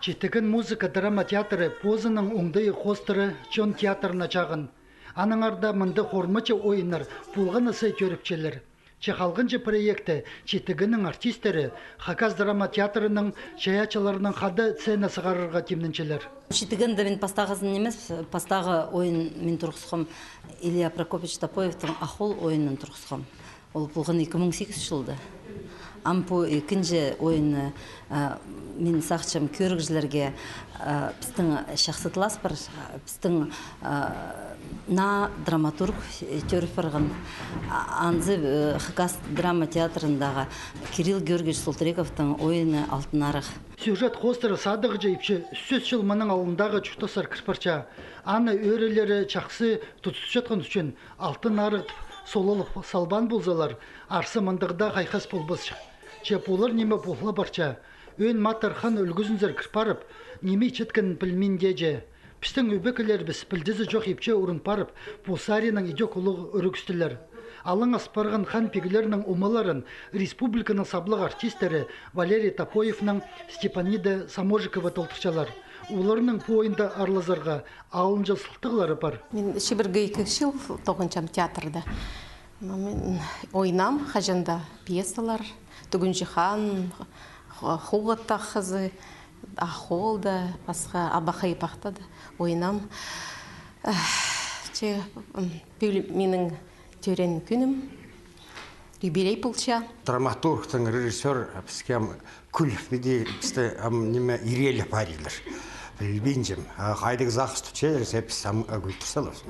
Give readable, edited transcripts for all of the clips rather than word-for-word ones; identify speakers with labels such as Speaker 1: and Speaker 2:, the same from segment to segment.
Speaker 1: Читігін музыка драма театры позының оңдайы хостыры чон театрына чағын. Аның арда мынды хормычы ойыныр пулғын ысы көріпчелер. Чехалғынчы проекты читігінің артистері Хакас драма театрының шаячыларының қады сцена сығарырға темніншелер.
Speaker 2: Читігінді мен пастағызын емес, пастағы ойын мен тұрғысқым Илья Прокопич Топоевтың Ахол ойынын тұрғысқым. Ол бұлғын 2008 жылды. Ампу екінші ойыны мен сақчым көргізілерге біздің шақсытылас бар, біздің на драматург төріп барған анзы Хакас драма театрындағы Кирилл Георгиевич Солтырековтың ойыны алтын арық.
Speaker 1: Сюжет хостыры садығы жайыпшы сөз жылмының алындағы чүқтасар кірпарча. Аны өрелері чақсы тұтыс жатқан үшін алтын арық солылық салбан болзалар, арсы мындығда қайқас болбыз. Чепулар неме болы барча. Өн матархан үлгізінзір кірпарып, неме четкін білмен деже. Пістің өбекілер біз білдізі жоқ епче ұрын парып, Пулсарияның идек ұлығы үрігістілер. Алың аспарған хан пегілерінің умыларын республиканың саблық артистері Валерий Топоевның Степанида Саможикова толтырчалар. Оларының поинда арлазарға алын жылсылтығылары бар.
Speaker 3: Мен шебіргі 2 жыл тоғынчам театрда. Ойнам, қажында пьесалар, Түгін жихан, Хуғатта қызы, Ахолда, басқа Абақай пақтады. Ойнам. Менің төрен күнім, юбилей пұлча.
Speaker 4: Драматургтың режиссер бізгем күл беде бізді неме ирелі парилер. Білбейнжім, қайдығы зақысты чәйіріс әпіс күлтірсалыз.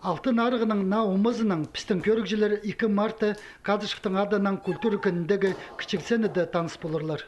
Speaker 1: Алтын арығының на умызының пістің көрікжілері 2 марты Кадышықтың аданан культура күніндегі кішіксені де таныс болырлар.